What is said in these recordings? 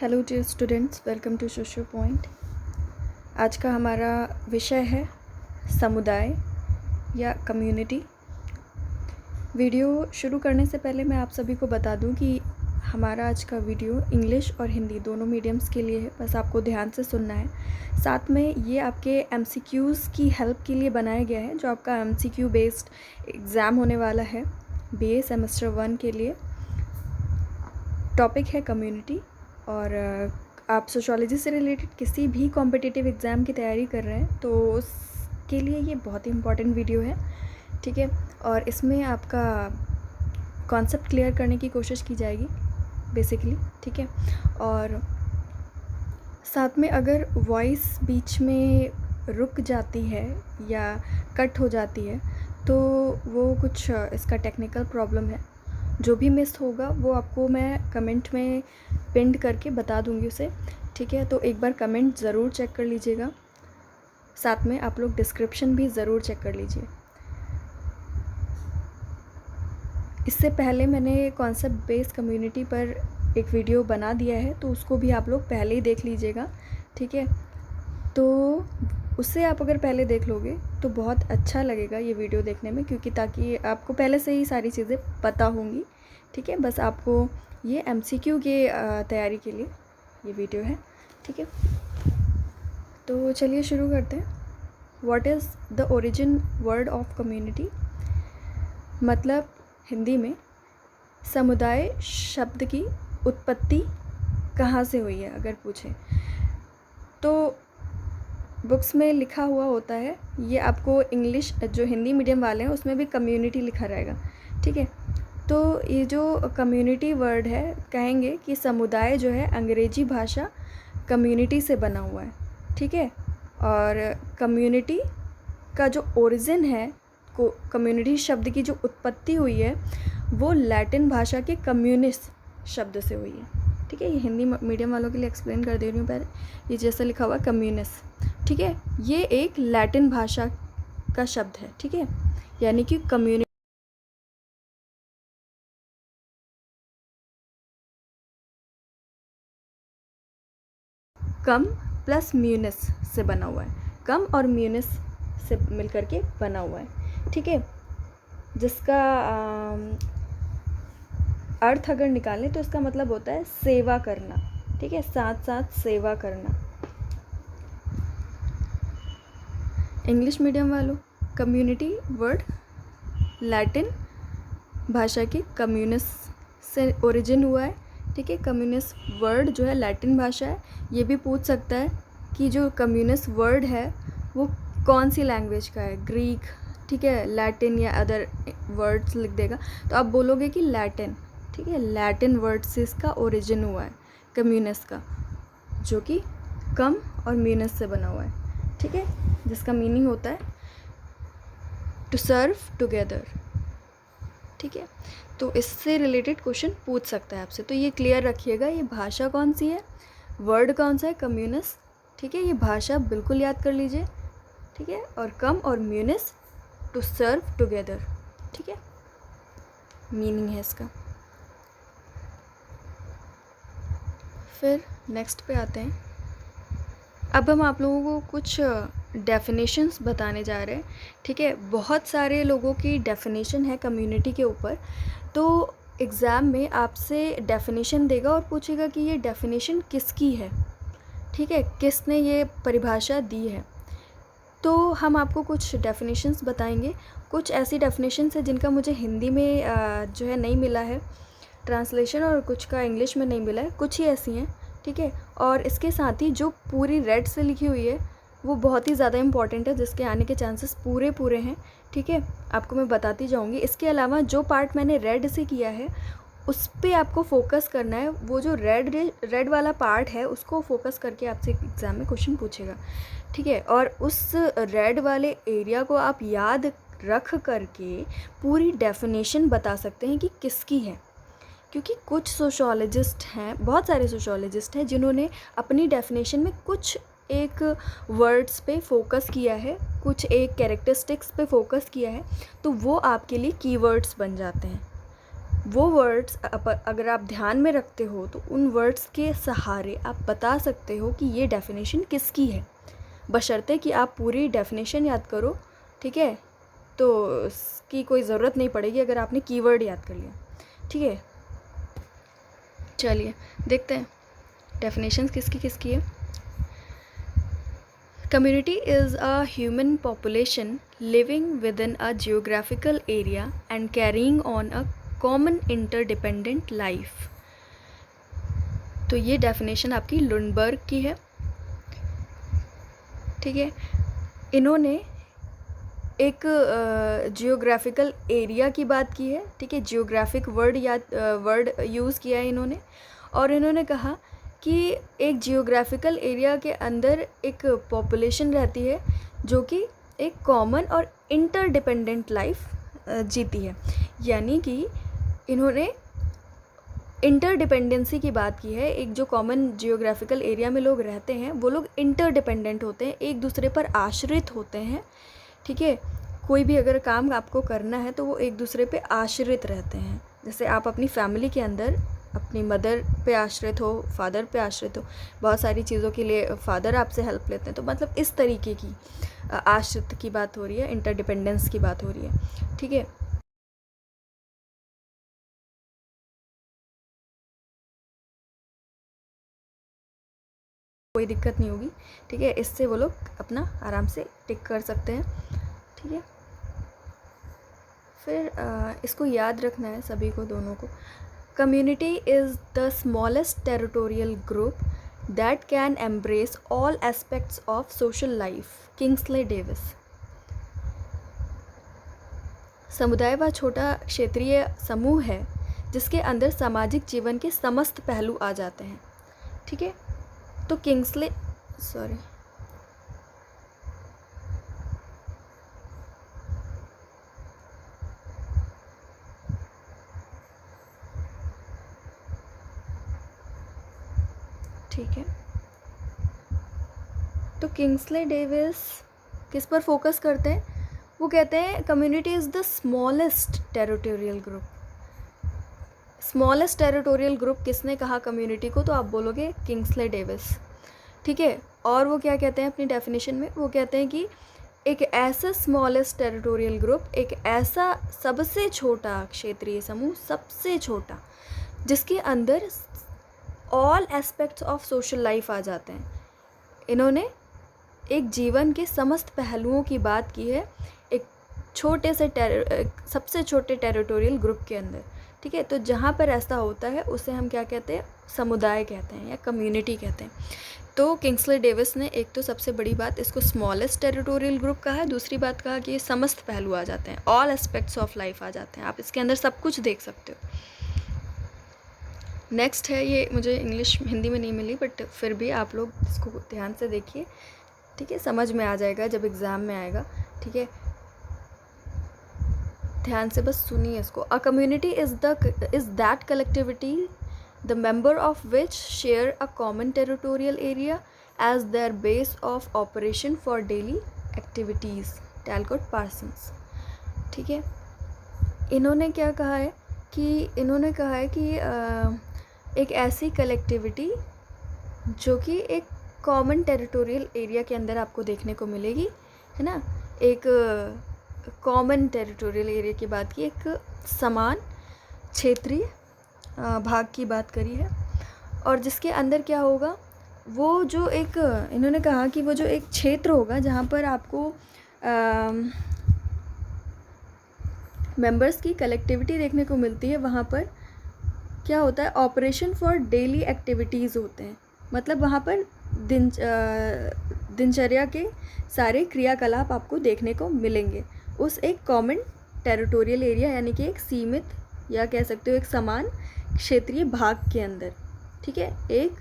Hello dear students, welcome to Socio Point. आज का हमारा विषय है समुदाय या कम्युनिटी। वीडियो शुरू करने से पहले मैं आप सभी को बता दूं कि हमारा आज का वीडियो इंग्लिश और हिंदी दोनों मीडियम्स के लिए है, बस आपको ध्यान से सुनना है। साथ में ये आपके एमसीक्यूज़ की हेल्प के लिए बनाया गया है, जो आपका एमसीक्यू बेस्ड एग्ज़ाम होने वाला है बीए सेमेस्टर 1 के लिए। टॉपिक है कम्युनिटी। और आप सोशियोलॉजी से रिलेटेड किसी भी कॉम्पिटिटिव एग्ज़ाम की तैयारी कर रहे हैं तो उसके लिए ये बहुत ही इम्पॉर्टेंट वीडियो है, ठीक है। और इसमें आपका कॉन्सेप्ट क्लियर करने की कोशिश की जाएगी बेसिकली, ठीक है। और साथ में अगर वॉइस बीच में रुक जाती है या कट हो जाती है तो वो कुछ इसका टेक्निकल प्रॉब्लम है। जो भी मिस होगा वो आपको मैं कमेंट में पिन करके बता दूंगी उसे, ठीक है। तो एक बार कमेंट ज़रूर चेक कर लीजिएगा, साथ में आप लोग डिस्क्रिप्शन भी ज़रूर चेक कर लीजिए। इससे पहले मैंने कॉन्सेप्ट बेस्ड कम्युनिटी पर एक वीडियो बना दिया है, तो उसको भी आप लोग पहले ही देख लीजिएगा, ठीक है। तो उससे आप अगर पहले देख लोगे तो बहुत अच्छा लगेगा ये वीडियो देखने में, क्योंकि ताकि आपको पहले से ही सारी चीज़ें पता होंगी, ठीक है। बस आपको ये एमसीक्यू के तैयारी के लिए ये वीडियो है, ठीक है। तो चलिए शुरू करते हैं। What is the origin word of community, मतलब हिंदी में समुदाय शब्द की उत्पत्ति कहाँ से हुई है अगर पूछें तो बुक्स में लिखा हुआ होता है। ये आपको इंग्लिश जो हिंदी मीडियम वाले हैं उसमें भी कम्युनिटी लिखा रहेगा, ठीक है। तो ये जो कम्युनिटी वर्ड है, कहेंगे कि समुदाय जो है अंग्रेजी भाषा कम्युनिटी से बना हुआ है, ठीक है। और कम्युनिटी का जो ओरिजिन है, को कम्युनिटी शब्द की जो उत्पत्ति हुई है वो लैटिन भाषा के कम्युनिस शब्द से हुई है, ठीक है। ये हिंदी मीडियम वालों के लिए एक्सप्लेन कर दे रही हूँ पहले। ये जैसा लिखा हुआ कम्युनिस, ठीक है, ये एक लैटिन भाषा का शब्द है, ठीक है। यानी कि कम्युनिटी कम प्लस म्यूनिस से बना हुआ है, कम और म्यूनिस से मिलकर के बना हुआ है, ठीक है। जिसका अर्थ अगर निकालें तो इसका मतलब होता है सेवा करना, ठीक है, साथ साथ सेवा करना। इंग्लिश मीडियम वालों, कम्युनिटी वर्ड लैटिन भाषा के कम्युनिस से ओरिजिन हुआ है, ठीक है। कम्युनिस्ट वर्ड जो है लैटिन भाषा है। ये भी पूछ सकता है कि जो कम्युनिस्ट वर्ड है वो कौन सी लैंग्वेज का है, ग्रीक, ठीक है, लैटिन या अदर वर्ड्स लिख देगा तो आप बोलोगे कि लैटिन, ठीक है। लैटिन वर्ड से इसका ओरिजिन हुआ है कम्युनिस्ट का, जो कि कम और म्यूनिस से बना हुआ है, ठीक है, जिसका मीनिंग होता है टू सर्व टुगेदर, ठीक है। तो इससे रिलेटेड क्वेश्चन पूछ सकता है आपसे, तो ये क्लियर रखिएगा। ये भाषा कौन सी है, वर्ड कौन सा है, कम्युनिस, ठीक है। ये भाषा बिल्कुल याद कर लीजिए, ठीक है। और कम और म्यूनिस टू सर्व टुगेदर, ठीक है, मीनिंग है इसका। फिर नेक्स्ट पे आते हैं। अब हम आप लोगों को कुछ डेफिनेशंस बताने जा रहे हैं, ठीक है। बहुत सारे लोगों की डेफिनेशन है कम्युनिटी के ऊपर, तो एग्ज़ाम में आपसे डेफिनेशन देगा और पूछेगा कि ये डेफिनेशन किसकी है, ठीक है, किसने ये परिभाषा दी है। तो हम आपको कुछ डेफिनेशंस बताएंगे। कुछ ऐसी डेफिनेशंस है जिनका मुझे हिंदी में जो है नहीं मिला है ट्रांसलेशन, और कुछ का इंग्लिश में नहीं मिला है, कुछ ही ऐसी हैं, ठीक है। और इसके साथ ही जो पूरी रेड से लिखी हुई है वो बहुत ही ज़्यादा इंपॉर्टेंट है, जिसके आने के चांसेस पूरे हैं, ठीक है। आपको मैं बताती जाऊंगी। इसके अलावा जो पार्ट मैंने रेड से किया है उस पर आपको फोकस करना है। वो जो रेड वाला पार्ट है उसको फोकस करके आपसे एग्ज़ाम में क्वेश्चन पूछेगा, ठीक है। और उस रेड वाले एरिया को आप याद रख करके पूरी डेफिनेशन बता सकते हैं कि किसकी है, क्योंकि कुछ सोशियोलॉजिस्ट हैं, बहुत सारे सोशियोलॉजिस्ट हैं जिन्होंने अपनी डेफिनेशन में कुछ एक वर्ड्स पे फोकस किया है, कुछ एक कैरेक्टरिस्टिक्स पे फोकस किया है, तो वो आपके लिए कीवर्ड्स बन जाते हैं। वो वर्ड्स अगर आप ध्यान में रखते हो तो उन वर्ड्स के सहारे आप बता सकते हो कि ये डेफिनेशन किसकी है, बशर्ते कि आप पूरी डेफिनेशन याद करो, ठीक है। तो इसकी कोई ज़रूरत नहीं पड़ेगी अगर आपने कीवर्ड याद कर लिया, ठीक है। चलिए देखते हैं डेफिनेशन किसकी किसकी है। Community is a human population living with in a geographical area and carrying on a common interdependent life. तो ये डेफिनेशन आपकी लुंडबर्ग की है, ठीक है। इन्होंने एक जियोग्राफिकल एरिया की बात की है, ठीक है, जियोग्राफिक वर्ड यूज़ किया है इन्होंने, और इन्होंने कहा कि एक जियोग्राफिकल एरिया के अंदर एक पॉपुलेशन रहती है जो कि एक कॉमन और इंटरडिपेंडेंट लाइफ जीती है। यानी कि इन्होंने इंटरडिपेंडेंसी की बात की है। एक जो कॉमन जियोग्राफिकल एरिया में लोग रहते हैं वो लोग इंटरडिपेंडेंट होते हैं, एक दूसरे पर आश्रित होते हैं, ठीक है। कोई भी अगर काम आपको करना है तो वो एक दूसरे पे आश्रित रहते हैं। जैसे आप अपनी फैमिली के अंदर अपनी मदर पे आश्रित हो, फादर पे आश्रित हो, बहुत सारी चीज़ों के लिए फादर आपसे हेल्प लेते हैं। तो मतलब इस तरीके की आश्रित की बात हो रही है, इंटरडिपेंडेंस की बात हो रही है, ठीक है। कोई दिक्कत नहीं होगी, ठीक है। इससे वो लोग अपना आराम से टिक कर सकते हैं, ठीक है। फिर इसको याद रखना है सभी को, दोनों को। Community is the smallest territorial group that can embrace all aspects of social life. Kingsley Davis. समुदाय वह छोटा क्षेत्रीय समूह है जिसके अंदर सामाजिक जीवन के समस्त पहलू आ जाते हैं, ठीक है। तो किंग्सले ठीक है। तो किंग्सले डेविस किस पर फोकस करते हैं? वो कहते हैं community is the smallest territorial group. Smallest territorial group किसने कहा कम्युनिटी को? तो आप बोलोगे किंग्सले डेविस, ठीक है। और वो क्या कहते हैं अपनी डेफिनेशन में? वो कहते हैं कि एक ऐसा स्मॉलेस्ट टेरिटोरियल ग्रुप, एक ऐसा सबसे छोटा क्षेत्रीय समूह, सबसे छोटा, जिसके अंदर all aspects of social life आ जाते हैं। इन्होंने एक जीवन के समस्त पहलुओं की बात की है एक छोटे से सबसे छोटे टेरिटोरियल ग्रुप के अंदर, ठीक है। तो जहाँ पर ऐसा होता है उसे हम क्या कहते हैं? समुदाय कहते हैं या कम्युनिटी कहते हैं। तो किंग्सले डेविस ने एक तो सबसे बड़ी बात इसको स्मॉलेस्ट टेरिटोरियल ग्रुप कहा है, दूसरी बात कहा कि ये समस्त पहलू आ जाते हैं, ऑल एस्पेक्ट्स ऑफ लाइफ आ जाते हैं, आप इसके अंदर सब कुछ देख सकते हो। नेक्स्ट है, ये मुझे इंग्लिश हिंदी में नहीं मिली, बट फिर भी आप लोग इसको ध्यान से देखिए, ठीक है, समझ में आ जाएगा जब एग्ज़ाम में आएगा, ठीक है। ध्यान से बस सुनिए इसको। A community is that collectivity the member of which share a common territorial area as their base of operation for daily activities. Talcott Parsons, ठीक है। इन्होंने क्या कहा है कि एक ऐसी कलेक्टिविटी जो कि एक कॉमन टेरिटोरियल एरिया के अंदर आपको देखने को मिलेगी, है ना। एक कॉमन टेरिटोरियल एरिया की बात की, एक समान क्षेत्रीय भाग की बात करी है, और जिसके अंदर क्या होगा, वो जो एक इन्होंने कहा कि वो जो एक क्षेत्र होगा जहाँ पर आपको मेंबर्स की कलेक्टिविटी देखने को मिलती है, वहाँ पर क्या होता है? ऑपरेशन फॉर डेली एक्टिविटीज़ होते हैं। मतलब वहाँ पर दिनचर्या के सारे क्रियाकलाप आपको देखने को मिलेंगे उस एक कॉमन टेरिटोरियल एरिया, यानी कि एक सीमित या कह सकते हो एक समान क्षेत्रीय भाग के अंदर, ठीक है। एक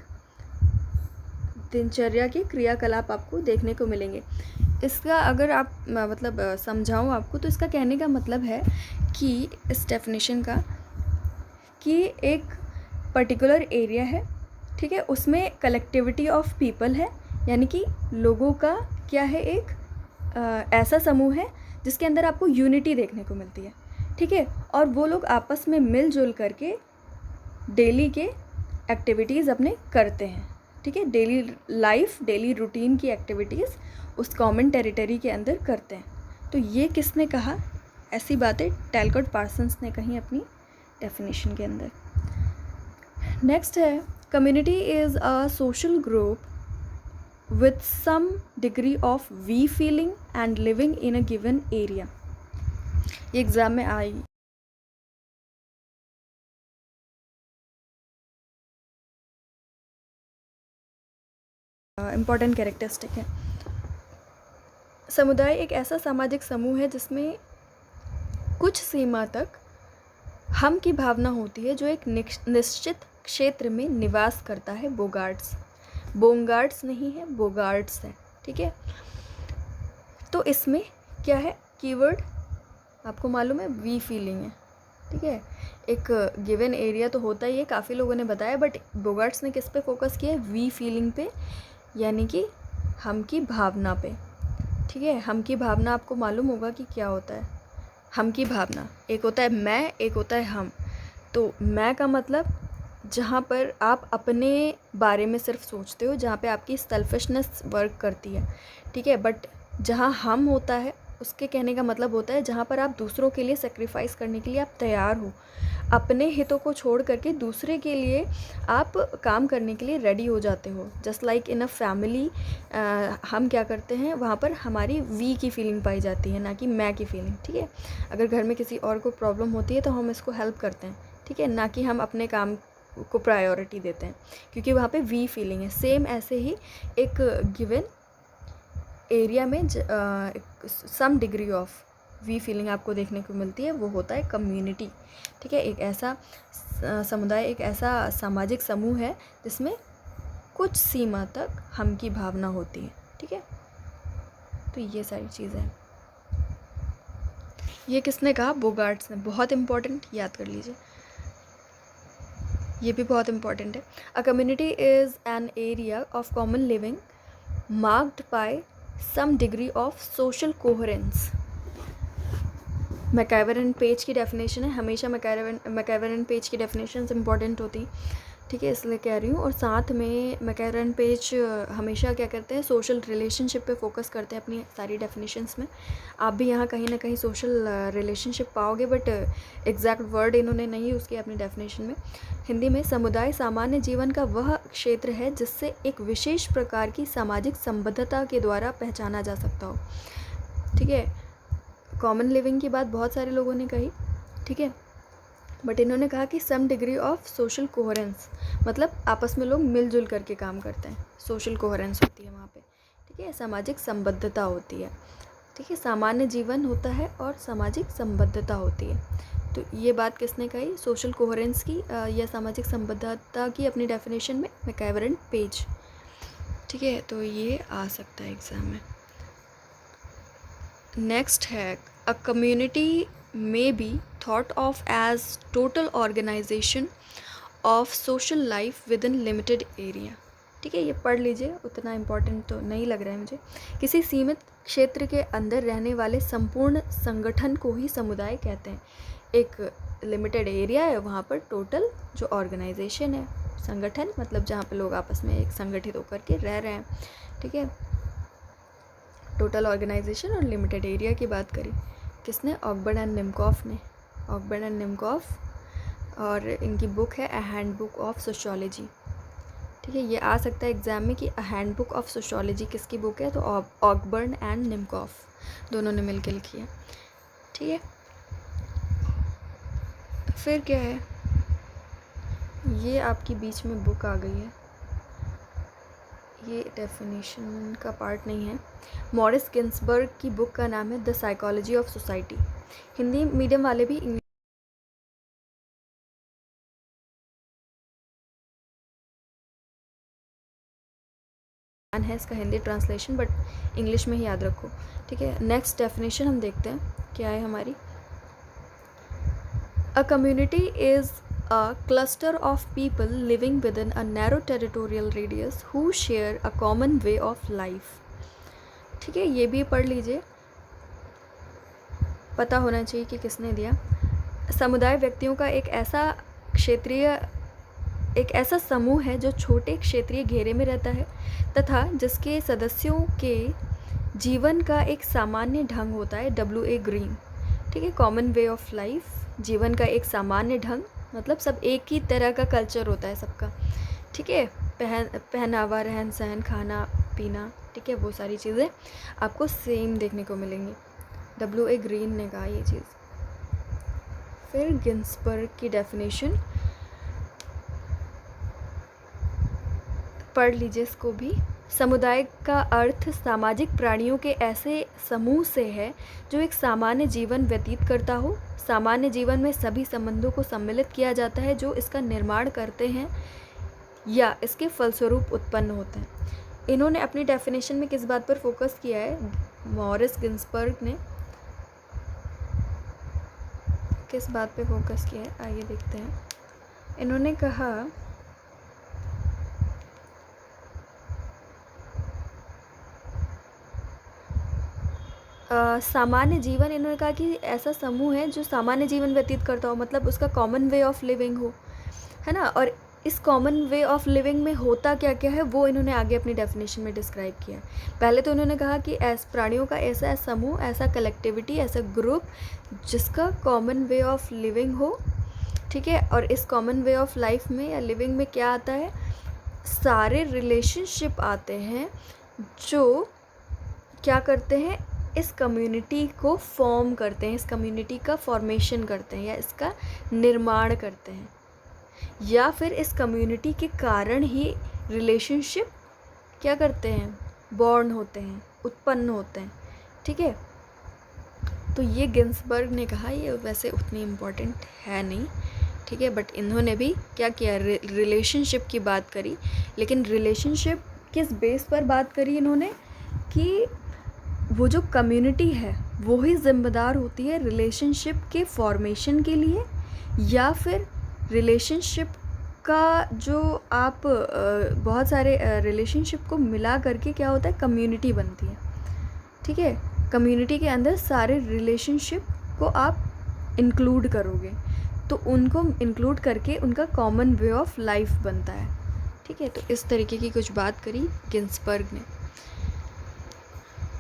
दिनचर्या के क्रियाकलाप आपको देखने को मिलेंगे। इसका अगर आप मतलब समझाऊँ आपको, तो इसका कहने का मतलब है कि इस डेफिनेशन का कि एक पर्टिकुलर एरिया है, ठीक है, उसमें कलेक्टिविटी ऑफ पीपल है, यानी कि लोगों का क्या है, एक ऐसा समूह है जिसके अंदर आपको यूनिटी देखने को मिलती है, ठीक है। और वो लोग आपस में मिलजुल करके डेली के एक्टिविटीज़ अपने करते हैं, ठीक है। डेली लाइफ, डेली रूटीन की एक्टिविटीज़ उस कॉमन टेरिटरी के अंदर करते हैं। तो ये किसने कहा? ऐसी बातें टैलकॉट पार्सन्स ने कही अपनी डेफिनेशन के अंदर। नेक्स्ट है, community is a social group with some degree of we feeling and living in a given area. ये एग्ज़ाम में आई। इम्पॉर्टेंट कैरेक्टरिस्टिक है। समुदाय एक ऐसा सामाजिक समूह है जिसमें कुछ सीमा तक हम की भावना होती है, जो एक निश्चित क्षेत्र में निवास करता है। बोगार्ड्स नहीं है, बोगार्ड्स है, ठीक है। तो इसमें क्या है? कीवर्ड आपको मालूम है, वी फीलिंग है, ठीक है। एक गिवन एरिया तो होता ही है, काफ़ी लोगों ने बताया, बट बोगार्ड्स ने किस पे फोकस किया है? वी फीलिंग पे, यानी कि हम की भावना पे, ठीक है। हम की भावना आपको मालूम होगा कि क्या होता है। हम की भावना, एक होता है मैं, एक होता है हम। तो मैं का मतलब जहाँ पर आप अपने बारे में सिर्फ सोचते हो, जहाँ पे आपकी सेल्फिशनेस वर्क करती है, ठीक है। बट जहाँ हम होता है, उसके कहने का मतलब होता है जहाँ पर आप दूसरों के लिए सेक्रीफाइस करने के लिए आप तैयार हो, अपने हितों को छोड़ करके दूसरे के लिए आप काम करने के लिए रेडी हो जाते हो। Just like in a family, हम क्या करते हैं, वहाँ पर हमारी वी की फीलिंग पाई जाती है, ना कि मैं की फीलिंग, ठीक है। अगर घर में किसी और को प्रॉब्लम होती है तो हम इसको हेल्प करते हैं, ठीक है, ना कि हम अपने काम को प्रायोरिटी देते हैं, क्योंकि वहाँ पे वी फीलिंग है। सेम ऐसे ही एक गिवन एरिया में some degree of we feeling आपको देखने को मिलती है, वो होता है कम्युनिटी, ठीक है। एक ऐसा समुदाय, एक ऐसा सामाजिक समूह है जिसमें कुछ सीमा तक हम की भावना होती है, ठीक है। तो ये सारी चीज़ें हैं। ये किसने कहा? बोगार्ड्स ने। बहुत इंपॉर्टेंट, याद कर लीजिए, ये भी बहुत इंपॉर्टेंट है। A community is an area of common living marked by some degree of social coherence. MacIver and Page की डेफिनेशन है, हमेशा मैकइवर एंड पेज की डेफिनेशंस इंपॉर्टेंट होती, ठीक है, इसलिए कह रही हूँ। और साथ में मैकइवर एंड पेज हमेशा क्या करते हैं? सोशल रिलेशनशिप पे फोकस करते हैं अपनी सारी डेफिनेशंस में। आप भी यहाँ कहीं ना कहीं सोशल रिलेशनशिप पाओगे, बट एग्जैक्ट वर्ड इन्होंने नहीं यूज़ किया अपनी डेफिनेशन में। हिंदी में, समुदाय सामान्य जीवन का वह क्षेत्र है जिससे एक विशेष प्रकार की सामाजिक संबद्धता के द्वारा पहचाना जा सकता हो, ठीक है। कॉमन लिविंग की बात बहुत सारे लोगों ने कही, ठीक है, बट इन्होंने कहा कि some degree of social coherence, मतलब आपस में लोग मिलजुल करके काम करते हैं, सोशल कोहेरेंस होती है वहाँ पे, ठीक है, सामाजिक संबद्धता होती है, ठीक है। सामान्य जीवन होता है और सामाजिक संबद्धता होती है। तो ये बात किसने कही? सोशल कोहेरेंस की या सामाजिक संबद्धता की अपनी डेफिनेशन में मैकइवर एंड पेज, ठीक है। तो ये आ सकता है एग्ज़ाम में। नेक्स्ट है, a community may be thought of as total organization of social life within limited area, ठीक है। ये पढ़ लीजिए, उतना इम्पोर्टेंट तो नहीं लग रहा है मुझे। किसी सीमित क्षेत्र के अंदर रहने वाले संपूर्ण संगठन को ही समुदाय कहते हैं। एक लिमिटेड एरिया है, वहाँ पर टोटल जो ऑर्गेनाइजेशन है, संगठन मतलब जहाँ पे लोग आपस में एक संगठित होकर के रह रहे हैं, ठीक है। टोटल ऑर्गेनाइजेशन और लिमिटेड एरिया की बात करी किसने? ऑकबर्न एंड निमकॉफ ने। ऑकबर्न एंड निमकॉफ, और इनकी बुक है अ हैंडबुक ऑफ सोशियोलॉजी, ठीक है। ये आ सकता है एग्ज़ाम में कि अ हैंडबुक ऑफ सोशियोलॉजी किसकी बुक है? तो ऑकबर्न एंड निमकॉफ दोनों ने मिलकर लिखी है, ठीक है। फिर क्या है? ये आपकी बीच में बुक आ गई है, ये डेफिनेशन का पार्ट नहीं है। मॉरिस गिन्सबर्ग की बुक का नाम है the psychology of society. Hindi medium वाले भी है इसका हिंदी ट्रांसलेशन, बट इंग्लिश में ही याद रखो, ठीक है। नेक्स्ट डेफिनेशन हम देखते हैं क्या है हमारी। अ community is a cluster of people living within a narrow territorial radius who share a common way of life, ठीक है। ये भी पढ़ लीजिए, पता होना चाहिए कि किसने दिया। समुदाय व्यक्तियों का एक ऐसा समूह है जो छोटे क्षेत्रीय घेरे में रहता है तथा जिसके सदस्यों के जीवन का एक सामान्य ढंग होता है। WA ग्रीन, ठीक है, कॉमन वे ऑफ लाइफ, जीवन का एक सामान्य ढंग, मतलब सब एक ही तरह का कल्चर होता है सबका, ठीक है, पहनावा, रहन सहन, खाना पीना, ठीक है, वो सारी चीज़ें आपको सेम देखने को मिलेंगी। WA ग्रीन ने कहा ये चीज़। फिर गिन्सबर्ग की डेफिनेशन पढ़ लीजिए इसको भी। समुदाय का अर्थ सामाजिक प्राणियों के ऐसे समूह से है जो एक सामान्य जीवन व्यतीत करता हो। सामान्य जीवन में सभी संबंधों को सम्मिलित किया जाता है जो इसका निर्माण करते हैं या इसके फलस्वरूप उत्पन्न होते हैं। इन्होंने अपनी डेफिनेशन में किस बात पर फोकस किया है, मॉरिस गिन्सबर्ग ने किस बात पे फोकस किया है, आइए देखते हैं। इन्होंने कहा सामान्य जीवन, इन्होंने कहा कि ऐसा समूह है जो सामान्य जीवन व्यतीत करता हो, मतलब उसका कॉमन वे ऑफ लिविंग हो, है ना। और इस कॉमन वे ऑफ लिविंग में होता क्या क्या है वो इन्होंने आगे अपनी डेफिनेशन में डिस्क्राइब किया। पहले तो उन्होंने कहा कि प्राणियों का ऐसा समूह, ऐसा कलेक्टिविटी, ऐसा ग्रुप जिसका कॉमन वे ऑफ लिविंग हो, ठीक है। और इस कॉमन वे ऑफ लाइफ में या लिविंग में क्या आता है, सारे रिलेशनशिप आते हैं जो क्या करते हैं, इस कम्युनिटी को फॉर्म करते हैं, इस कम्युनिटी का फॉर्मेशन करते हैं या इसका निर्माण करते हैं, या फिर इस कम्युनिटी के कारण ही रिलेशनशिप क्या करते हैं, बॉर्न होते हैं, उत्पन्न होते हैं, ठीक है। तो ये गिन्सबर्ग ने कहा, ये वैसे उतनी इम्पोर्टेंट है नहीं, ठीक है, बट इन्होंने भी क्या किया, रिलेशनशिप की बात करी। लेकिन रिलेशनशिप किस बेस पर बात करी इन्होंने, कि वो जो कम्युनिटी है वो ही ज़िम्मेदार होती है रिलेशनशिप के फॉर्मेशन के लिए, या फिर रिलेशनशिप का जो आप बहुत सारे रिलेशनशिप को मिला करके क्या होता है, कम्युनिटी बनती है, ठीक है। कम्युनिटी के अंदर सारे रिलेशनशिप को आप इंक्लूड करोगे तो उनको इंक्लूड करके उनका कॉमन वे ऑफ लाइफ बनता है, ठीक है। तो इस तरीके की कुछ बात करी गिन्सबर्ग ने।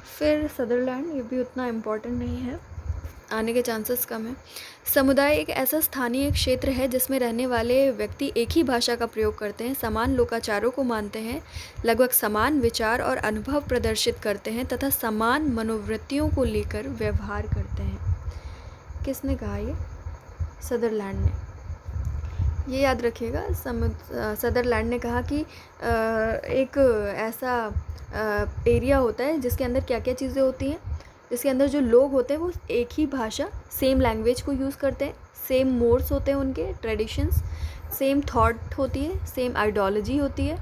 फिर सदरलैंड, ये भी उतना इम्पोर्टेंट नहीं है, आने के चांसेस कम है। समुदाय एक ऐसा स्थानीय क्षेत्र है जिसमें रहने वाले व्यक्ति एक ही भाषा का प्रयोग करते हैं, समान लोकाचारों को मानते हैं, लगभग समान विचार और अनुभव प्रदर्शित करते हैं तथा समान मनोवृत्तियों को लेकर व्यवहार करते हैं। किसने कहा ये, सदरलैंड ने। ये याद रखिएगा, सदरलैंड ने कहा कि एक ऐसा एरिया होता है जिसके अंदर क्या क्या चीज़ें होती हैं, जिसके अंदर जो लोग होते हैं वो एक ही भाषा, सेम लैंग्वेज को यूज़ करते हैं, सेम मोड्स होते हैं उनके, ट्रेडिशंस, सेम थॉट होती है, सेम आइडियोलॉजी होती है,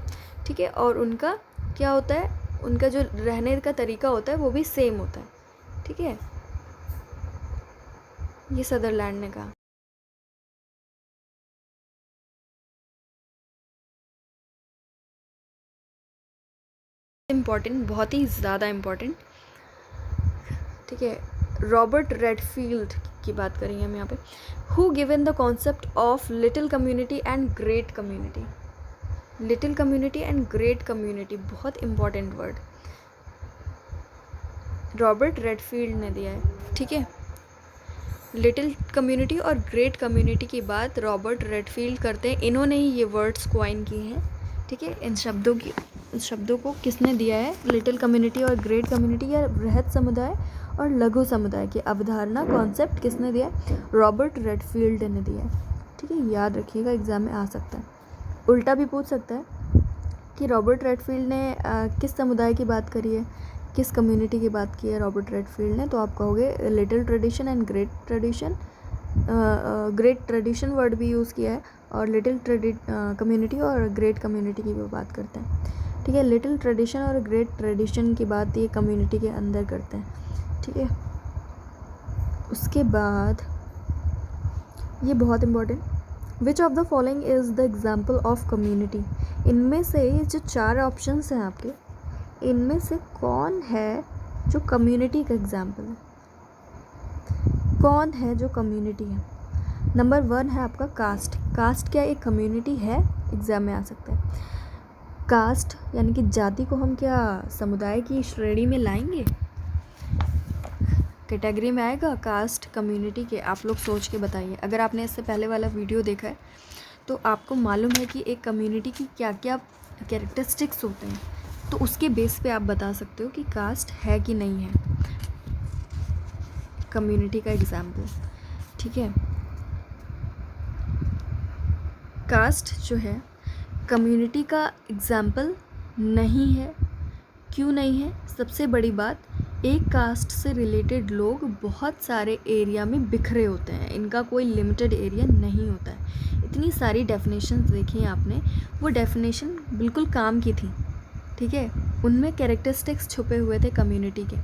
ठीक है। और उनका क्या होता है, उनका जो रहने का तरीका होता है वो भी सेम होता है, ठीक है। ये सदरलैंड ने कहा। इम्पॉर्टेंट, बहुत ही ज़्यादा इम्पॉर्टेंट, ठीक है। रॉबर्ट रेडफील्ड की बात करेंगे हम यहाँ पे। Who given the concept of little community and great community. Little community and great community, बहुत इम्पॉर्टेंट वर्ड, रॉबर्ट रेडफील्ड ने दिया है, ठीक है। लिटिल कम्युनिटी और ग्रेट कम्युनिटी की बात रॉबर्ट रेडफील्ड करते हैं, इन्होंने ही ये वर्ड्स क्वाइन किए हैं, ठीक है। इन शब्दों को किसने दिया है, लिटिल कम्युनिटी और ग्रेट कम्युनिटी या बृहद समुदाय और लघु समुदाय की अवधारणा, कॉन्सेप्ट किसने दिया है, रॉबर्ट रेडफील्ड ने दिया है, ठीक है। याद रखिएगा, एग्ज़ाम में आ सकता है, उल्टा भी पूछ सकता है कि रॉबर्ट रेडफील्ड ने किस समुदाय की बात करी है, किस कम्युनिटी की बात की है रॉबर्ट रेडफील्ड ने, तो आप कहोगे little tradition and great tradition. Great tradition word भी यूज़ किया है, और लिटिल कम्युनिटी और ग्रेट कम्युनिटी की भी बात करते हैं, ठीक है। लिटिल ट्रेडिशन और ग्रेट ट्रेडिशन की बात ये कम्युनिटी के अंदर करते हैं, ठीक है। उसके बाद ये बहुत important, which of the following is the example of community. इनमें से ये जो 4 ऑप्शंस हैं आपके, इनमें से कौन है जो कम्युनिटी का एग्जाम्पल है, कौन है जो कम्युनिटी है। नंबर 1 है आपका कास्ट। कास्ट क्या एक कम्युनिटी है? एग्ज़ाम में आ सकता है। कास्ट यानी कि जाति को हम क्या समुदाय की श्रेणी में लाएंगे? कैटेगरी में आएगा कास्ट कम्युनिटी के? आप लोग सोच के बताइए। अगर आपने इससे पहले वाला वीडियो देखा है तो आपको मालूम है कि एक कम्युनिटी की क्या क्या कैरेक्टरिस्टिक्स होते हैं, तो उसके बेस पे आप बता सकते हो कि कास्ट है कि नहीं है। कम्युनिटी का एग्जाम्पल, ठीक है। कास्ट जो है कम्युनिटी का एग्जाम्पल नहीं है। क्यों नहीं है? सबसे बड़ी बात, एक कास्ट से रिलेटेड लोग बहुत सारे एरिया में बिखरे होते हैं, इनका कोई लिमिटेड एरिया नहीं होता है। इतनी सारी डेफिनेशंस देखी हैं आपने, वो डेफिनेशन बिल्कुल काम की थी, ठीक है। उनमें कैरेक्टरिस्टिक्स छुपे हुए थे कम्युनिटी के,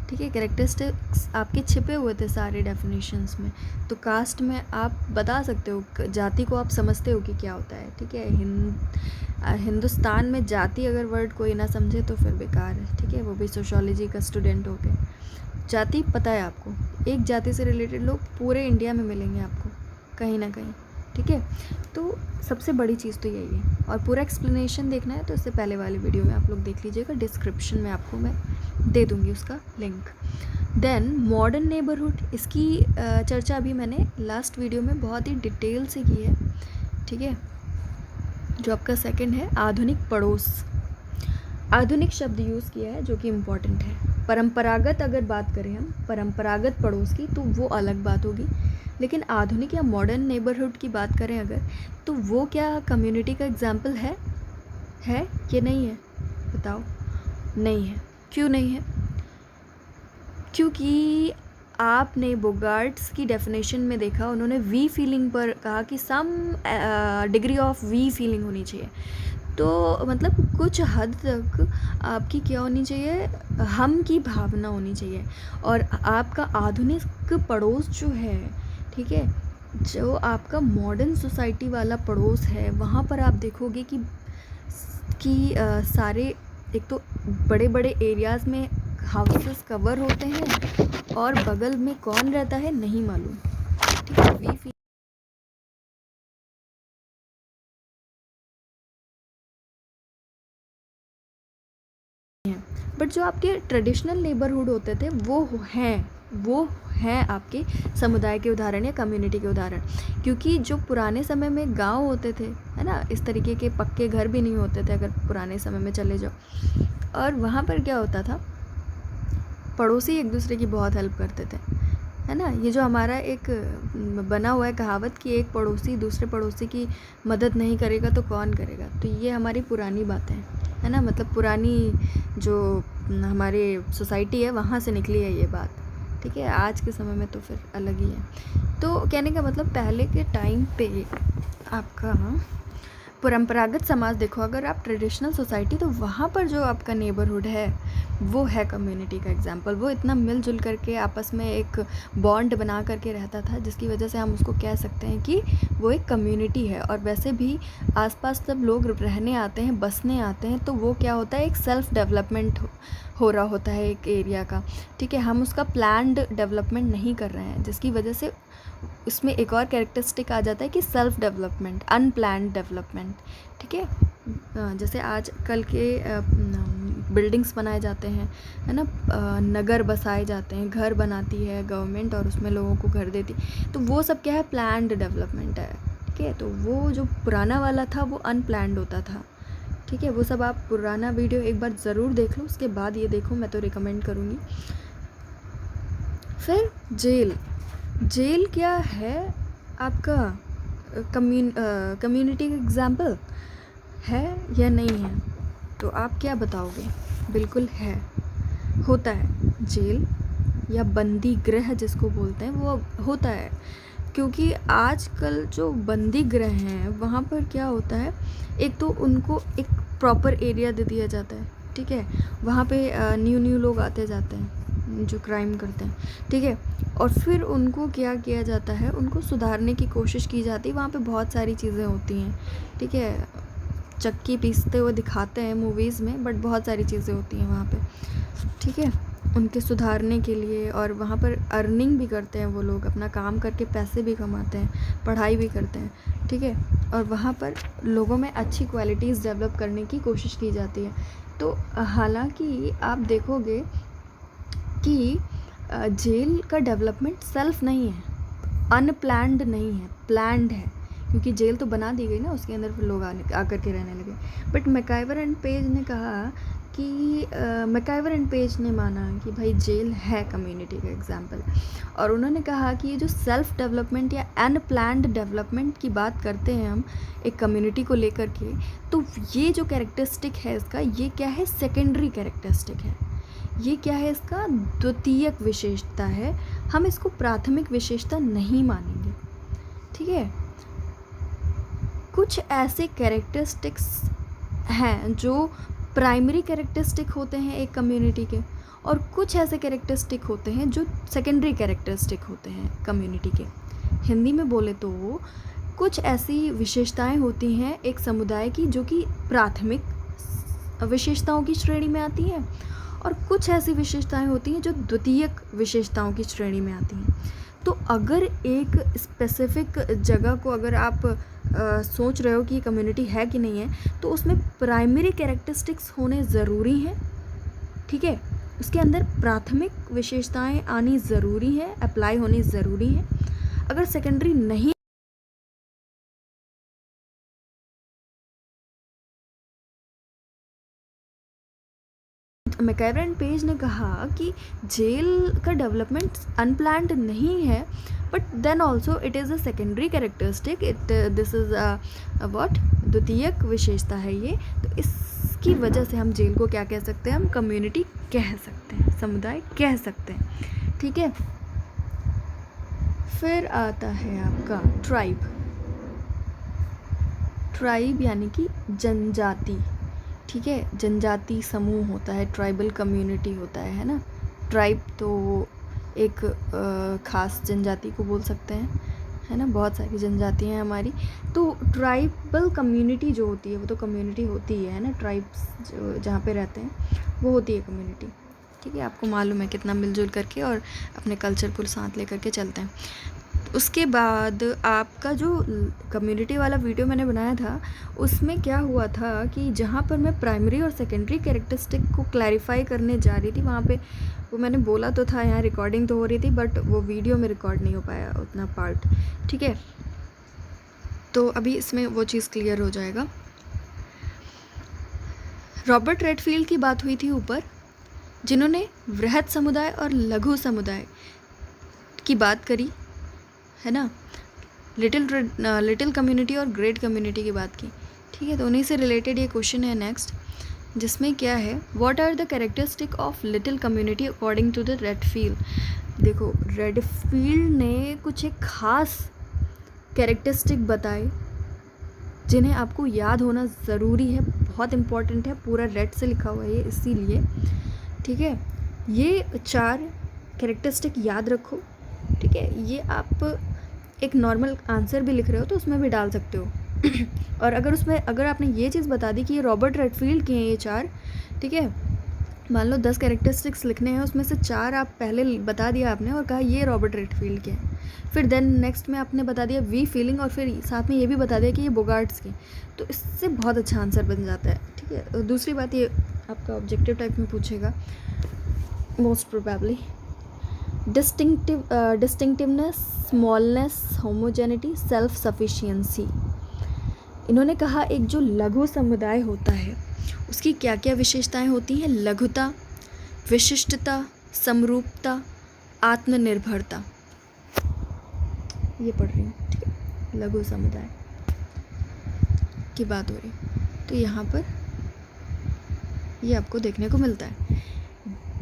ठीक है। कैरेक्टरिस्टिक्स आपके छिपे हुए थे सारे डेफिनेशंस में। तो कास्ट में आप बता सकते हो, जाति को आप समझते हो कि क्या होता है, ठीक है। हिंदुस्तान में जाति अगर वर्ड कोई ना समझे तो फिर बेकार है, ठीक है, वो भी सोशियोलॉजी का स्टूडेंट हो के। जाति पता है आपको, एक जाति से रिलेटेड लोग पूरे इंडिया में मिलेंगे आपको कहीं ना कहीं, ठीक है। तो सबसे बड़ी चीज़ तो यही है। और पूरा एक्सप्लेनेशन देखना है तो इससे पहले वाली वीडियो में आप लोग देख लीजिएगा, डिस्क्रिप्शन में आपको मैं दे दूँगी उसका लिंक। देन मॉडर्न नेबरहुड, इसकी चर्चा अभी मैंने लास्ट वीडियो में बहुत ही डिटेल से की है, ठीक है। जो आपका सेकंड है आधुनिक पड़ोस। आधुनिक शब्द यूज़ किया है जो कि इम्पॉर्टेंट है। परंपरागत अगर बात करें हम परंपरागत पड़ोस की तो वो अलग बात होगी, लेकिन आधुनिक या मॉडर्न नेबरहुड की बात करें अगर, तो वो क्या कम्युनिटी का एग्जाम्पल है कि नहीं है? बताओ। नहीं है। क्यों नहीं है? क्योंकि आपने बोगार्ट्स की डेफिनेशन में देखा, उन्होंने वी फीलिंग पर कहा कि some degree of we feeling होनी चाहिए। तो मतलब कुछ हद तक आपकी क्या होनी चाहिए, हम की भावना होनी चाहिए। और आपका आधुनिक पड़ोस जो है, ठीक है, जो आपका मॉडर्न सोसाइटी वाला पड़ोस है, वहाँ पर आप देखोगे कि सारे एक तो बड़े बड़े एरियाज़ में हाउसेस कवर होते हैं और बगल में कौन रहता है नहीं मालूम, ठीक है। वी बट जो आपके ट्रेडिशनल नेबरहुड होते थे वो हैं आपके समुदाय के उदाहरण या कम्युनिटी के उदाहरण। क्योंकि जो पुराने समय में गांव होते थे, है ना, इस तरीके के पक्के घर भी नहीं होते थे अगर पुराने समय में चले जाओ, और वहाँ पर क्या होता था, पड़ोसी एक दूसरे की बहुत हेल्प करते थे, है ना। ये जो हमारा एक बना हुआ है कहावत कि एक पड़ोसी दूसरे पड़ोसी की मदद नहीं करेगा तो कौन करेगा, तो ये हमारी पुरानी बातें है ना, मतलब पुरानी जो हमारे सोसाइटी है वहाँ से निकली है ये बात, ठीक है। आज के समय में तो फिर अलग ही है। तो कहने का मतलब पहले के टाइम पे आपका परंपरागत समाज देखो, अगर आप ट्रेडिशनल सोसाइटी, तो वहाँ पर जो आपका नेबरहुड है वो है कम्युनिटी का एग्जाम्पल। वो इतना मिलजुल करके आपस में एक बॉन्ड बना करके रहता था, जिसकी वजह से हम उसको कह सकते हैं कि वो एक कम्युनिटी है। और वैसे भी आसपास जब लोग रहने आते हैं, बसने आते हैं, तो वो क्या होता है, एक सेल्फ डेवलपमेंट हो रहा होता है एक एरिया का, ठीक है। हम उसका प्लान्ड डेवलपमेंट नहीं कर रहे हैं, जिसकी वजह से इसमें एक और कैरेक्टरिस्टिक आ जाता है कि सेल्फ डेवलपमेंट, अनप्लान्ड डेवलपमेंट, ठीक है। जैसे आज कल के बिल्डिंग्स बनाए जाते हैं, है ना, नगर बसाए जाते हैं, घर बनाती है गवर्नमेंट और उसमें लोगों को घर देती, तो वो सब क्या है, प्लान्ड डेवलपमेंट है, ठीक है। तो वो जो पुराना वाला था वो अनप्लान्ड होता था, ठीक है। वो सब आप पुराना वीडियो एक बार ज़रूर देख लो, उसके बाद ये देखो, मैं तो रिकमेंड करूँगी। फिर जेल क्या है आपका कम्युनिटी का एग्जाम्पल है या नहीं है? तो आप क्या बताओगे? बिल्कुल है, होता है। जेल या बंदी गृह जिसको बोलते हैं वो होता है, क्योंकि आजकल जो बंदी गृह हैं वहाँ पर क्या होता है, एक तो उनको एक प्रॉपर एरिया दे दिया जाता है, ठीक है। वहाँ पे न्यू लोग आते जाते हैं जो क्राइम करते हैं, ठीक है। और फिर उनको क्या किया जाता है, उनको सुधारने की कोशिश की जाती है। वहाँ पे बहुत सारी चीज़ें होती हैं, ठीक है। चक्की पीसते हुए दिखाते हैं मूवीज़ में, बट बहुत सारी चीज़ें होती हैं वहाँ पे, ठीक है। उनके सुधारने के लिए, और वहाँ पर अर्निंग भी करते हैं वो लोग, अपना काम करके पैसे भी कमाते हैं, पढ़ाई भी करते हैं, ठीक है। और वहाँ पर लोगों में अच्छी क्वालिटीज़ डेवलप करने की कोशिश की जाती है। तो हालांकि आप देखोगे कि जेल का डेवलपमेंट सेल्फ नहीं है, अनप्लैंड नहीं है, प्लान्ड है, क्योंकि जेल तो बना दी गई ना, उसके अंदर फिर लोग आकर के रहने लगे। बट मैकआइवर एंड पेज ने कहा कि मैकआइवर एंड पेज ने माना कि भाई जेल है कम्युनिटी का एग्जाम्पल, और उन्होंने कहा कि ये जो सेल्फ डेवलपमेंट या अनप्लैंड डेवलपमेंट की बात करते हैं हम एक कम्युनिटी को लेकर के, तो ये जो कैरेक्टरिस्टिक है इसका, ये क्या है, सेकेंडरी कैरेक्टरिस्टिक है, ये क्या है, इसका द्वितीयक विशेषता है, हम इसको प्राथमिक विशेषता नहीं मानेंगे, ठीक है। कुछ ऐसे कैरेक्टरिस्टिक्स हैं जो प्राइमरी कैरेक्टरिस्टिक होते हैं एक कम्युनिटी के, और कुछ ऐसे कैरेक्टरिस्टिक होते हैं जो सेकेंडरी कैरेक्टरिस्टिक होते हैं कम्युनिटी के। हिंदी में बोले तो कुछ ऐसी विशेषताएं होती हैं एक समुदाय की जो कि प्राथमिक विशेषताओं की श्रेणी में आती हैं, और कुछ ऐसी विशेषताएं होती हैं जो द्वितीयक विशेषताओं की श्रेणी में आती हैं। तो अगर एक स्पेसिफिक जगह को अगर आप सोच रहे हो कि कम्युनिटी है कि नहीं है, तो उसमें प्राइमरी कैरेक्टरिस्टिक्स होने ज़रूरी हैं, ठीक है, उसके अंदर प्राथमिक विशेषताएं आनी ज़रूरी है, अप्लाई होनी ज़रूरी है। अगर सेकेंडरी नहीं, मैकआइवर एंड पेज ने कहा कि जेल का डेवलपमेंट अनप्लान्ड नहीं है, but then also it is a secondary characteristic, this is what, द्वितीयक विशेषता है ये। तो इसकी वजह से हम जेल को क्या कह सकते हैं, हम कम्युनिटी कह सकते हैं, समुदाय कह सकते हैं, ठीक है। फिर आता है आपका ट्राइब। ट्राइब यानी कि जनजाति, ठीक है, जनजाति समूह होता है, ट्राइबल कम्युनिटी होता है ना। ट्राइब तो एक ख़ास जनजाति को बोल सकते हैं, है ना, बहुत सारी जनजातियाँ हैं हमारी। तो ट्राइबल कम्युनिटी जो होती है वो तो कम्युनिटी होती है ना, ट्राइब्स जो जहाँ पे रहते हैं वो होती है कम्युनिटी, ठीक है। आपको मालूम है कितना मिलजुल करके और अपने कल्चर को साथ लेकर के चलते हैं। उसके बाद आपका जो कम्युनिटी वाला वीडियो मैंने बनाया था उसमें क्या हुआ था कि जहाँ पर मैं प्राइमरी और सेकेंडरी कैरेक्टरिस्टिक को क्लैरिफाई करने जा रही थी, वहाँ पे वो मैंने बोला तो था, यहाँ रिकॉर्डिंग तो हो रही थी बट वो वीडियो में रिकॉर्ड नहीं हो पाया उतना पार्ट, ठीक है। तो अभी इसमें वो चीज़ क्लियर हो जाएगा। रॉबर्ट रेडफील्ड की बात हुई थी ऊपर, जिन्होंने वृहद समुदाय और लघु समुदाय की बात करी, है ना, लिटिल कम्युनिटी और ग्रेट कम्युनिटी की बात की, ठीक है। तो उन्हीं से रिलेटेड ये क्वेश्चन है नेक्स्ट, जिसमें क्या है, what are the characteristic of little community according to the Redfield. देखो रेडफील्ड ने कुछ एक ख़ास कैरेक्टरिस्टिक बताए जिन्हें आपको याद होना ज़रूरी है, बहुत इम्पॉर्टेंट है, पूरा रेड से लिखा हुआ है ये इसीलिए, ठीक है। ये 4 कैरेक्टरिस्टिक याद रखो, ठीक है। ये आप एक नॉर्मल आंसर भी लिख रहे हो तो उसमें भी डाल सकते हो और अगर आपने ये चीज़ बता दी कि ये रॉबर्ट रेडफील्ड के हैं ये 4, ठीक है, मान लो 10 कैरेक्टरिस्टिक्स लिखने हैं, उसमें से 4 आप पहले बता दिया आपने और कहा ये रॉबर्ट रेडफील्ड के हैं, फिर देन नेक्स्ट में आपने बता दिया वी फीलिंग और फिर साथ में ये भी बता दिया कि ये बोगार्ट्स के, तो इससे बहुत अच्छा आंसर बन जाता है, ठीक है। दूसरी बात, ये आपका ऑब्जेक्टिव टाइप में पूछेगा most probably, distinctiveness, smallness, homogeneity, self sufficiency. इन्होंने कहा एक जो लघु समुदाय होता है उसकी क्या क्या विशेषताएं होती हैं, लघुता, विशिष्टता, समरूपता, आत्मनिर्भरता, ये पढ़ रही हूँ, ठीक है, लघु समुदाय की बात हो रही, तो यहाँ पर ये आपको देखने को मिलता है।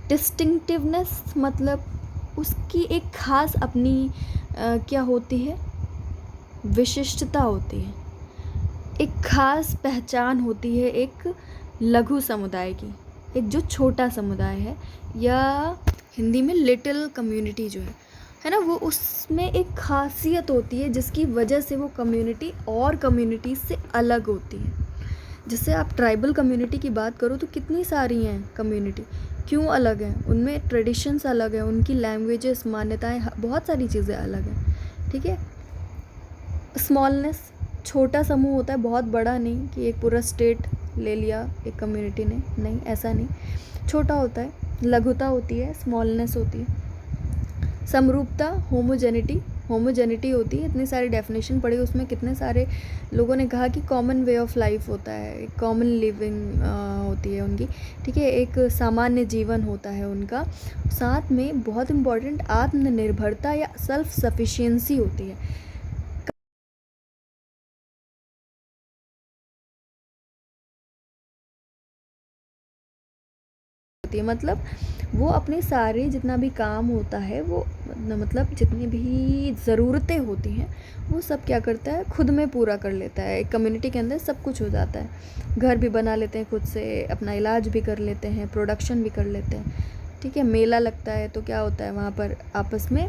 डिस्टिंक्टिवनेस मतलब उसकी एक ख़ास अपनी क्या होती है, विशिष्टता होती है, एक ख़ास पहचान होती है एक लघु समुदाय की, एक जो छोटा समुदाय है या हिंदी में लिटिल कम्युनिटी जो है ना, वो उसमें एक खासियत होती है जिसकी वजह से वो कम्युनिटी और कम्युनिटी से अलग होती है। जैसे आप ट्राइबल कम्युनिटी की बात करो तो कितनी सारी हैं कम्युनिटी, क्यों अलग हैं, उनमें ट्रेडिशंस अलग हैं, उनकी लैंग्वेजेस, मान्यताएं, बहुत सारी चीज़ें अलग हैं, ठीक है। स्मॉलनेस, छोटा समूह होता है, बहुत बड़ा नहीं कि एक पूरा स्टेट ले लिया एक कम्युनिटी ने, नहीं, ऐसा नहीं, छोटा होता है, लघुता होती है, स्मॉलनेस होती है। समरूपता, होमोजेनिटी होती है, इतनी सारी डेफिनेशन पढ़ी, उसमें कितने सारे लोगों ने कहा कि कॉमन वे ऑफ लाइफ होता है, कॉमन लिविंग होती है उनकी, ठीक है, एक सामान्य जीवन होता है उनका। साथ में बहुत इम्पॉर्टेंट आत्मनिर्भरता या सेल्फ सफिशिएंसी होती है। मतलब वो अपने सारे जितना भी काम होता है, वो मतलब जितनी भी ज़रूरतें होती हैं, वो सब क्या करता है, खुद में पूरा कर लेता है। एक कम्युनिटी के अंदर सब कुछ हो जाता है, घर भी बना लेते हैं खुद से, अपना इलाज भी कर लेते हैं, प्रोडक्शन भी कर लेते हैं, ठीक है। मेला लगता है तो क्या होता है, वहाँ पर आपस में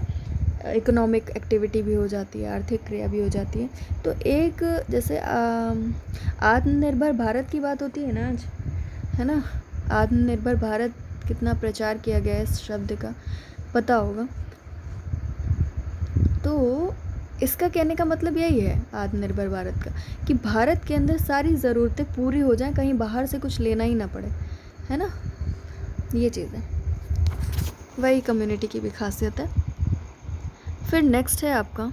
इकोनॉमिक एक्टिविटी भी हो जाती है, आर्थिक क्रिया भी हो जाती है। तो एक जैसे आत्मनिर्भर भारत की बात होती है ना आज, है ना, आत्मनिर्भर भारत कितना प्रचार किया गया है इस शब्द का, पता होगा। तो इसका कहने का मतलब यही है आत्मनिर्भर भारत का, कि भारत के अंदर सारी ज़रूरतें पूरी हो जाएं, कहीं बाहर से कुछ लेना ही ना पड़े, है ना, ये चीज़ है, वही कम्युनिटी की भी खासियत है। फिर नेक्स्ट है आपका,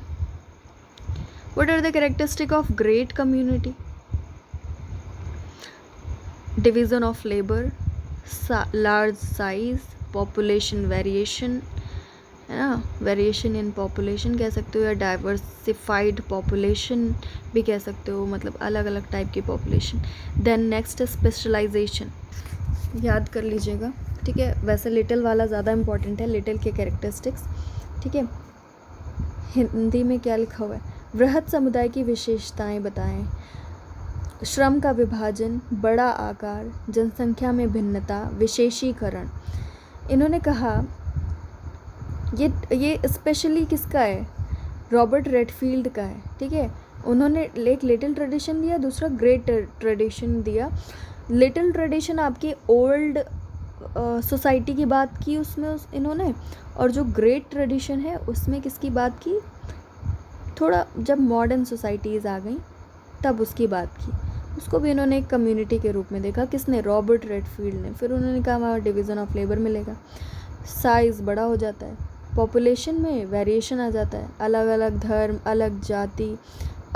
what are the characteristic of great community. Division of labour, large size, population variation, है ना, वेरिएशन इन पॉपुलेशन कह सकते हो, या डाइवर्सिफाइड पॉपुलेशन भी कह सकते हो, मतलब अलग अलग टाइप की पॉपुलेशन। देन नेक्स्ट है स्पेशलाइजेशन, याद कर लीजिएगा, ठीक है। वैसे लिटिल वाला ज़्यादा इंपॉर्टेंट है, लिटिल के कैरेक्टरिस्टिक्स, ठीक है। हिंदी में क्या लिखा हुआ है, वृहद समुदाय की विशेषताएं बताएं, श्रम का विभाजन, बड़ा आकार, जनसंख्या में भिन्नता, विशेषीकरण। इन्होंने कहा ये स्पेशली किसका है, रॉबर्ट रेडफील्ड का है, ठीक है। उन्होंने एक लिटिल ट्रेडिशन दिया, दूसरा ग्रेट ट्रेडिशन दिया। लिटिल ट्रेडिशन आपकी ओल्ड सोसाइटी की बात की उसमें इन्होंने, और जो ग्रेट ट्रेडिशन है उसमें किसकी बात की, थोड़ा जब मॉडर्न सोसाइटीज़ आ गई तब उसकी बात की। उसको भी इन्होंने एक कम्युनिटी के रूप में देखा, किसने, रॉबर्ट रेडफील्ड ने। फिर उन्होंने कहा वहाँ डिवीज़न ऑफ लेबर मिलेगा, साइज़ बड़ा हो जाता है, पॉपुलेशन में वेरिएशन आ जाता है, अलग अलग धर्म, अलग जाति,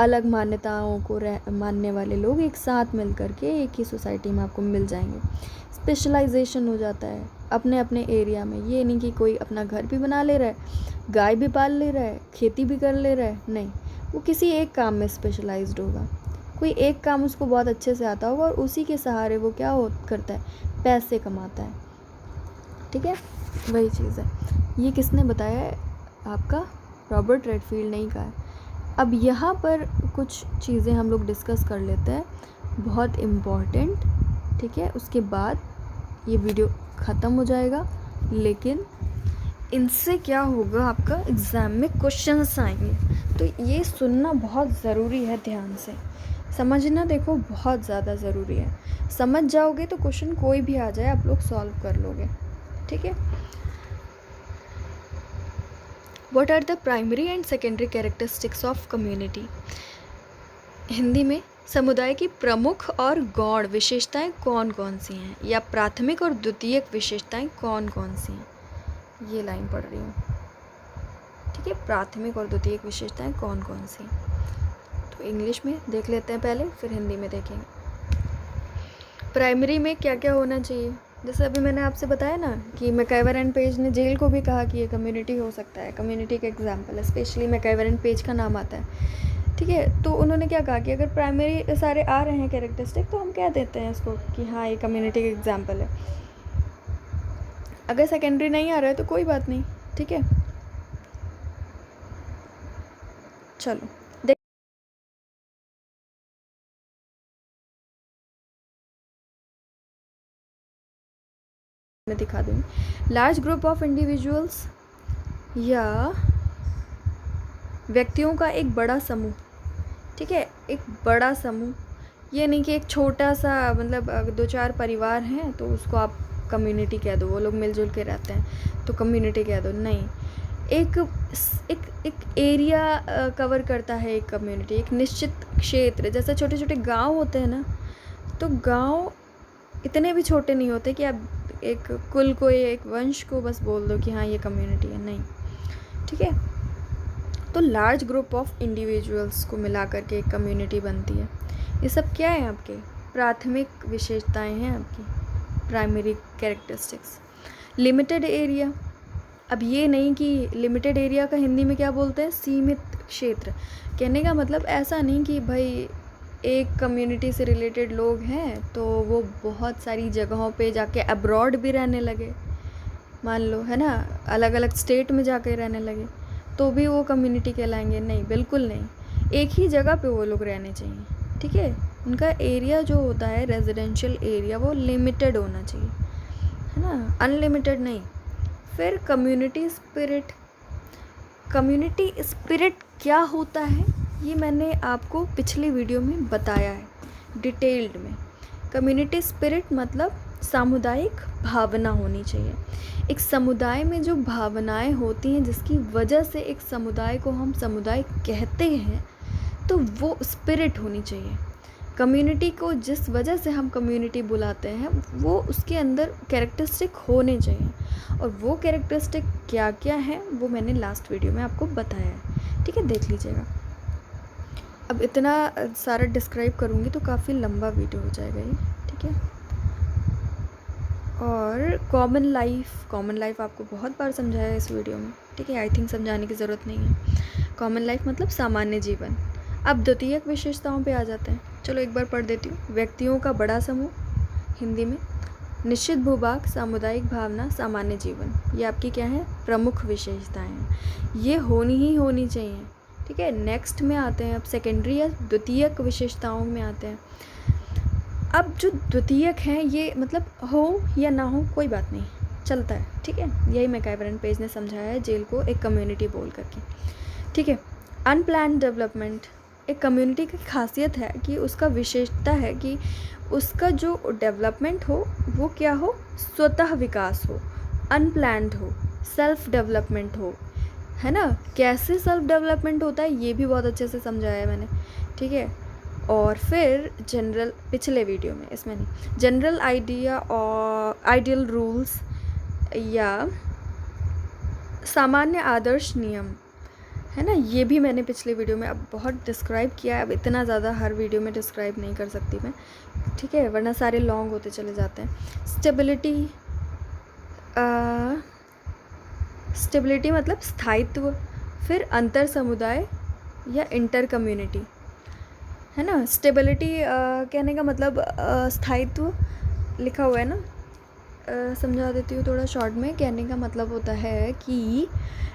अलग मान्यताओं को मानने वाले लोग एक साथ मिल कर के एक ही सोसाइटी में आपको मिल जाएंगे। स्पेशलाइजेशन हो जाता है अपने अपने एरिया में, ये नहीं कि कोई अपना घर भी बना ले रहा है, गाय भी पाल ले रहा है, खेती भी कर ले रहा है, नहीं, वो किसी एक काम में स्पेशलाइज्ड होगा, कोई एक काम उसको बहुत अच्छे से आता होगा और उसी के सहारे वो क्या करता है, पैसे कमाता है, ठीक है, वही चीज़ है। ये किसने बताया है, आपका रॉबर्ट रेडफील्ड ने ही कहा है। अब यहाँ पर कुछ चीज़ें हम लोग डिस्कस कर लेते हैं, बहुत इम्पॉर्टेंट, ठीक है। उसके बाद ये वीडियो ख़त्म हो जाएगा, लेकिन इनसे क्या होगा, आपका एग्ज़ाम में क्वेश्चंस आएंगे, तो ये सुनना बहुत ज़रूरी है, ध्यान से समझना, देखो बहुत ज़्यादा ज़रूरी है। समझ जाओगे तो क्वेश्चन कोई भी आ जाए आप लोग सॉल्व कर लोगे, ठीक है। What are the primary and secondary characteristics of community. Hindi में समुदाय की प्रमुख और गौण विशेषताएं कौन कौन सी हैं, या प्राथमिक और द्वितीयक विशेषताएं कौन कौन सी हैं, ये लाइन पढ़ रही हूँ, ठीक है। प्राथमिक और द्वितीयक विशेषताएं कौन कौन सी हैं, तो इंग्लिश में देख लेते हैं पहले, फिर हिंदी में देखेंगे। प्राइमरी में क्या क्या होना चाहिए, जैसे अभी मैंने आपसे बताया ना कि मैकइवर एंड पेज ने जेल को भी कहा कि ये कम्युनिटी हो सकता है, कम्युनिटी का एग्जाम्पल है, स्पेशली मैकइवर एंड पेज का नाम आता है, ठीक है। तो उन्होंने क्या कहा कि अगर प्राइमरी सारे आ रहे हैं कैरेक्टरिस्टिक तो हम कह देते हैं इसको कि हाँ ये कम्युनिटी का एग्जाम्पल है। अगर सेकेंडरी नहीं आ रहा है तो कोई बात नहीं, ठीक है। चलो मैं दिखा दूँगी। लार्ज ग्रुप ऑफ इंडिविजुअल्स या व्यक्तियों का एक बड़ा समूह, ठीक है, एक बड़ा समूह, ये नहीं कि एक छोटा सा, मतलब 2-4 परिवार हैं तो उसको आप कम्युनिटी कह दो, वो लोग मिलजुल के रहते हैं तो कम्युनिटी कह दो, नहीं। एक एक एरिया कवर करता है एक कम्युनिटी, एक निश्चित क्षेत्र। जैसे छोटे छोटे गांव होते हैं ना, तो गांव इतने भी छोटे नहीं होते कि आप एक कुल को, एक वंश को बस बोल दो कि हाँ ये कम्युनिटी है, नहीं। ठीक है, तो लार्ज ग्रुप ऑफ इंडिविजुअल्स को मिला करके एक कम्युनिटी बनती है। ये सब क्या है? आपके प्राथमिक विशेषताएं हैं, आपकी प्राइमरी कैरेक्टरिस्टिक्स। लिमिटेड एरिया, अब ये नहीं कि लिमिटेड एरिया का हिंदी में क्या बोलते हैं? सीमित क्षेत्र। कहने का मतलब ऐसा नहीं कि भाई एक कम्युनिटी से रिलेटेड लोग हैं तो वो बहुत सारी जगहों पे जाके अब्रॉड भी रहने लगे, मान लो, है ना, अलग अलग स्टेट में जाके रहने लगे तो भी वो कम्युनिटी कहलाएंगे? नहीं, बिल्कुल नहीं। एक ही जगह पे वो लोग रहने चाहिए। ठीक है, उनका एरिया जो होता है रेजिडेंशियल एरिया, वो लिमिटेड होना चाहिए, है ना, अनलिमिटेड नहीं। फिर कम्युनिटी स्पिरिट। कम्युनिटी स्पिरिट क्या होता है ये मैंने आपको पिछली वीडियो में बताया है डिटेल्ड में। कम्युनिटी स्पिरिट मतलब सामुदायिक भावना होनी चाहिए। एक समुदाय में जो भावनाएं होती हैं जिसकी वजह से एक समुदाय को हम समुदाय कहते हैं, तो वो स्पिरिट होनी चाहिए। कम्युनिटी को जिस वजह से हम कम्युनिटी बुलाते हैं वो उसके अंदर कैरेक्टरिस्टिक होने चाहिए, और वो कैरेक्टरिस्टिक क्या क्या है वो मैंने लास्ट वीडियो में आपको बताया है। ठीक है, देख लीजिएगा। अब इतना सारा डिस्क्राइब करूँगी तो काफ़ी लंबा वीडियो हो जाएगा ये। ठीक है, और कॉमन लाइफ आपको बहुत बार समझाया है इस वीडियो में। ठीक है, आई थिंक समझाने की ज़रूरत नहीं है। कॉमन लाइफ मतलब सामान्य जीवन। अब द्वितीयक विशेषताओं पे आ जाते हैं। चलो एक बार पढ़ देती हूँ। व्यक्तियों का बड़ा समूह, हिंदी में निश्चित भूभाग, सामुदायिक भावना, सामान्य जीवन, ये आपकी क्या है? प्रमुख विशेषताएं हैं। ये होनी चाहिए। ठीक है, नेक्स्ट में आते हैं अब सेकेंडरी या द्वितीयक विशेषताओं में आते हैं। अब जो द्वितीयक हैं ये मतलब हो या ना हो कोई बात नहीं, चलता है। ठीक है, यही मैकआइवर पेज ने समझाया है जेल को एक कम्युनिटी बोल करके। ठीक है, अनप्लान्ड डेवलपमेंट। एक कम्युनिटी की खासियत है कि उसका विशेषता है कि उसका जो डेवलपमेंट हो वो क्या हो? स्वतः विकास हो, अनप्लान्ड हो, सेल्फ डेवलपमेंट हो, है ना। कैसे सेल्फ डेवलपमेंट होता है ये भी बहुत अच्छे से समझाया है मैंने। ठीक है, और फिर जनरल, पिछले वीडियो में, इसमें नहीं, जनरल आइडिया और आइडियल रूल्स या सामान्य आदर्श नियम, है ना, ये भी मैंने पिछले वीडियो में अब बहुत डिस्क्राइब किया है। अब इतना ज़्यादा हर वीडियो में डिस्क्राइब नहीं कर सकती मैं, ठीक है, वरना सारे लॉन्ग होते चले जाते हैं। स्टेबिलिटी मतलब स्थायित्व। फिर अंतर समुदाय या इंटर कम्युनिटी, है ना। स्टेबिलिटी कहने का मतलब स्थायित्व लिखा हुआ है ना, समझा देती हूँ थोड़ा शॉर्ट में। कहने का मतलब होता है कि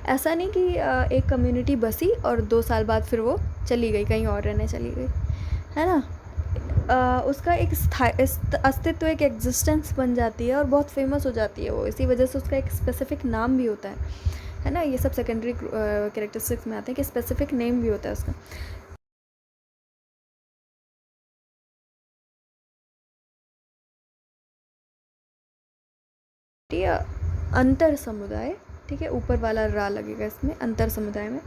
ऐसा नहीं कि एक कम्युनिटी बसी और 2 साल बाद फिर वो चली गई, कहीं और रहने चली गई, है ना। उसका एक अस्तित्व, एक एग्जिस्टेंस बन जाती है और बहुत फेमस हो जाती है वो, इसी वजह से उसका एक स्पेसिफिक नाम भी होता है ना। ये सब सेकेंडरी कैरेक्टरिस्टिक्स में आते हैं कि स्पेसिफिक नेम भी होता है उसका। अंतर समुदाय, ठीक है, ऊपर वाला रा लगेगा इसमें, अंतर समुदाय में।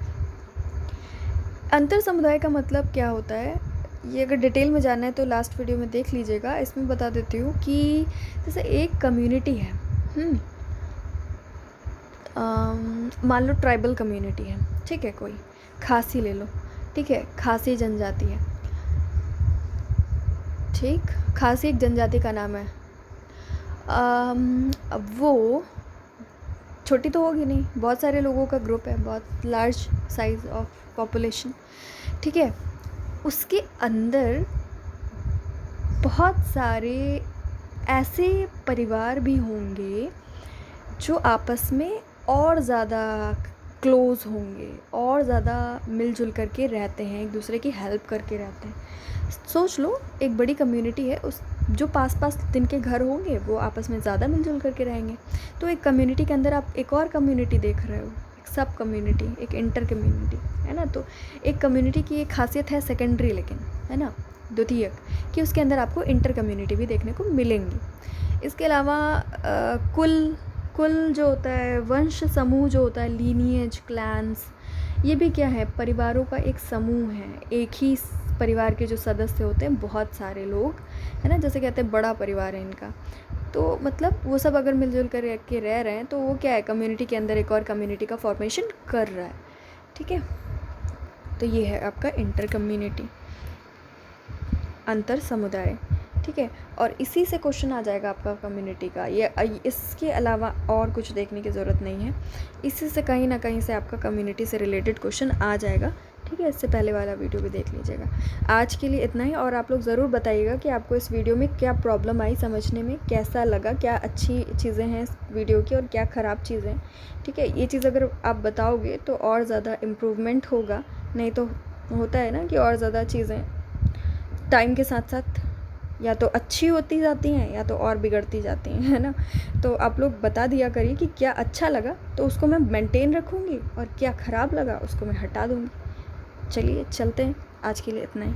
अंतर समुदाय का मतलब क्या होता है ये अगर डिटेल में जानना है तो लास्ट वीडियो में देख लीजिएगा। इसमें बता देती हूँ कि जैसे एक कम्युनिटी है, मान लो ट्राइबल कम्युनिटी है, ठीक है, कोई खासी ले लो, ठीक है, खासी जनजाति है, ठीक, खासी एक जनजाति का नाम है। अब वो छोटी तो होगी नहीं, बहुत सारे लोगों का ग्रुप है, बहुत लार्ज साइज ऑफ पॉपुलेशन, ठीक है। उसके अंदर बहुत सारे ऐसे परिवार भी होंगे जो आपस में और ज़्यादा क्लोज़ होंगे और ज़्यादा मिलजुल करके रहते हैं, एक दूसरे की हेल्प करके रहते हैं। सोच लो एक बड़ी कम्युनिटी है, उस जो पास पास जिनके घर होंगे वो आपस में ज़्यादा मिलजुल करके रहेंगे। तो एक कम्युनिटी के अंदर आप एक और कम्युनिटी देख रहे हो, एक सब कम्युनिटी, एक इंटर कम्युनिटी, है ना। तो एक कम्युनिटी की एक खासियत है सेकेंडरी, लेकिन, है ना, द्वितीयक, कि उसके अंदर आपको इंटर कम्युनिटी भी देखने को मिलेंगी। इसके अलावा कुल जो होता है, वंश समूह जो होता है, लीनिएज, क्लैन्स, ये भी क्या है, परिवारों का एक समूह है। एक ही परिवार के जो सदस्य होते हैं, बहुत सारे लोग, है ना, जैसे कहते हैं बड़ा परिवार है इनका। तो मतलब वो सब अगर मिलजुल कर के रह रहे हैं तो वो क्या है, कम्युनिटी के अंदर एक और कम्युनिटी का फॉर्मेशन कर रहा है। ठीक है, तो ये है आपका इंटर कम्युनिटी, अंतर समुदाय। ठीक है, और इसी से क्वेश्चन आ जाएगा आपका कम्युनिटी का। ये इसके अलावा और कुछ देखने की ज़रूरत नहीं है, इसी से कहीं ना कहीं से आपका कम्युनिटी से रिलेटेड क्वेश्चन आ जाएगा। ठीक है, इससे पहले वाला वीडियो भी देख लीजिएगा। आज के लिए इतना ही, और आप लोग ज़रूर बताइएगा कि आपको इस वीडियो में क्या प्रॉब्लम आई समझने में, कैसा लगा, क्या अच्छी चीज़ें हैं इस वीडियो की और क्या ख़राब चीज़ें हैं। ठीक है, ये चीज़ अगर आप बताओगे तो और ज़्यादा इम्प्रूवमेंट होगा, नहीं तो होता है ना कि और ज़्यादा चीज़ें टाइम के साथ साथ या तो अच्छी होती जाती हैं या तो और बिगड़ती जाती हैं, है ना। तो आप लोग बता दिया करिए कि क्या अच्छा लगा तो उसको मैं मेंटेन रखूँगी, और क्या ख़राब लगा उसको मैं हटा दूँगी। चलिए चलते हैं, आज के लिए इतना ही।